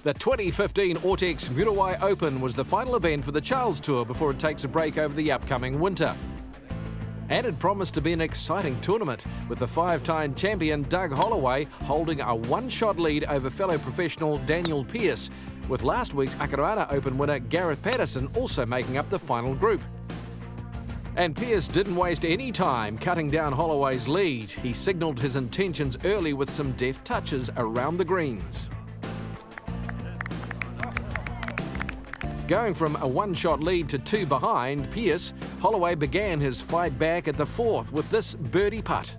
The 2015 Ortex Muriwai Open was the final event for the Charles Tour before it takes a break over the upcoming winter. And it promised to be an exciting tournament, with the five-time champion Doug Holloway holding a one-shot lead over fellow professional Daniel Pearce, with last week's Akarana Open winner Gareth Patterson also making up the final group. And Pearce didn't waste any time cutting down Holloway's lead. He signalled his intentions early with some deft touches around the greens. Going from a one-shot lead to two behind Pearce, Holloway began his fight back at the fourth with this birdie putt.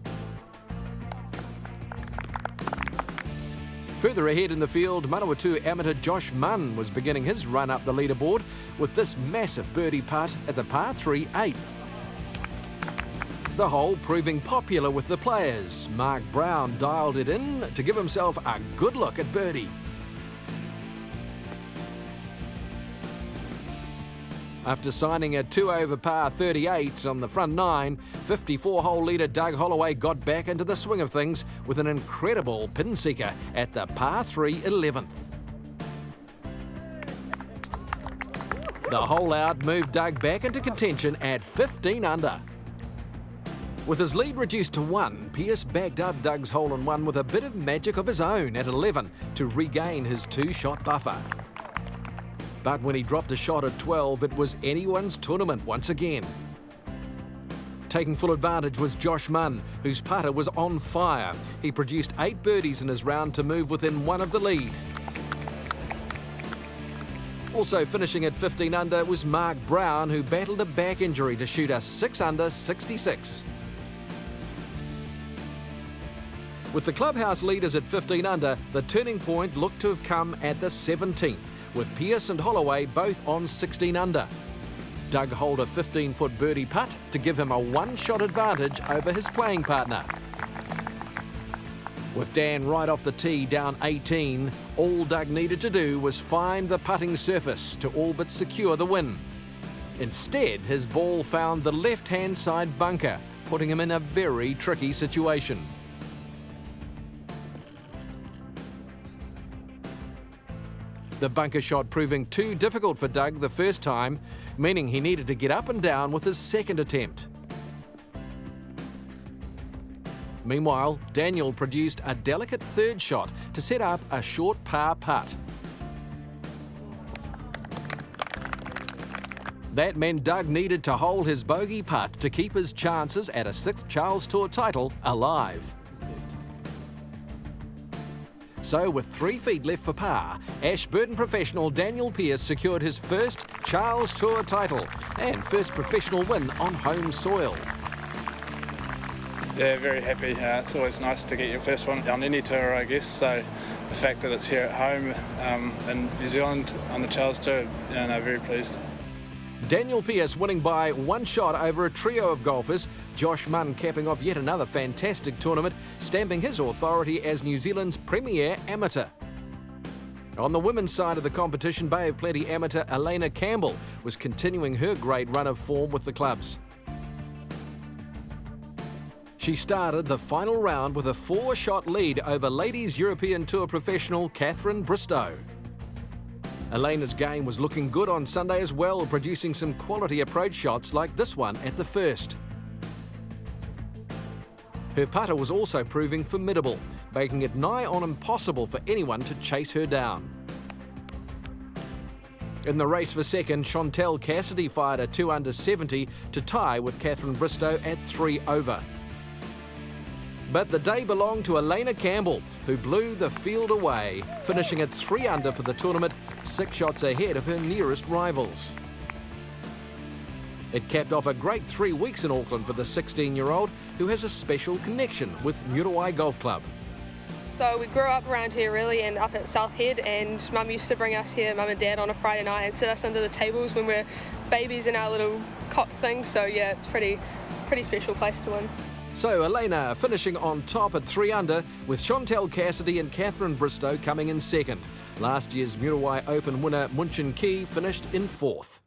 Further ahead in the field, Manawatu amateur Josh Munn was beginning his run up the leaderboard with this massive birdie putt at the par 3 8th. The hole proving popular with the players. Mark Brown dialed it in to give himself a good look at birdie. After signing a 2-over par 38 on the front nine, 54-hole leader Doug Holloway got back into the swing of things with an incredible pin seeker at the par 3 11th. The hole out moved Doug back into contention at 15 under. With his lead reduced to one, Pearce backed up Doug's hole-in-one with a bit of magic of his own at 11 to regain his two-shot buffer. But when he dropped a shot at 12, it was anyone's tournament once again. Taking full advantage was Josh Munn, whose putter was on fire. He produced 8 birdies in his round to move within one of the lead. Also finishing at 15 under was Mark Brown, who battled a back injury to shoot a 6 under 66. With the clubhouse leaders at 15 under, the turning point looked to have come at the 17th. With Pearce and Holloway both on 16 under. Doug holed a 15-foot birdie putt to give him a one-shot advantage over his playing partner. With Dan right off the tee down 18, all Doug needed to do was find the putting surface to all but secure the win. Instead, his ball found the left-hand side bunker, putting him in a very tricky situation. The bunker shot proving too difficult for Doug the first time, meaning he needed to get up and down with his second attempt. Meanwhile, Daniel produced a delicate third shot to set up a short par putt. That meant Doug needed to hold his bogey putt to keep his chances at a 6th Charles Tour title alive. So, with 3 feet left for par, Ashburton professional Daniel Pearce secured his first Charles Tour title and first professional win on home soil. Yeah, very happy. It's always nice to get your first one on any tour, I guess. So the fact that it's here at home in New Zealand on the Charles Tour, very pleased. Daniel Pearce winning by one shot over a trio of golfers, Josh Munn capping off yet another fantastic tournament, stamping his authority as New Zealand's premier amateur. On the women's side of the competition, Bay of Plenty amateur Elena Campbell was continuing her great run of form with the clubs. She started the final round with a 4-shot lead over Ladies European Tour professional Catherine Bristow. Elena's game was looking good on Sunday as well, producing some quality approach shots like this one at the first. Her putter was also proving formidable, making it nigh on impossible for anyone to chase her down. In the race for second, Chantel Cassidy fired a 2 under 70 to tie with Catherine Bristow at 3 over. But the day belonged to Elena Campbell, who blew the field away, finishing at 3 under for the tournament, 6 shots ahead of her nearest rivals. It capped off a great 3 weeks in Auckland for the 16-year-old, who has a special connection with Muriwai Golf Club. So we grew up around here really, and up at South Head, and Mum used to bring us here, Mum and Dad, on a Friday night and sit us under the tables when we're babies in our little cot thing. So yeah, it's pretty special place to win. So Elena finishing on top at 3 under, with Chantel Cassidy and Catherine Bristow coming in second. Last year's Muriwai Open winner Munchin Key finished in 4th.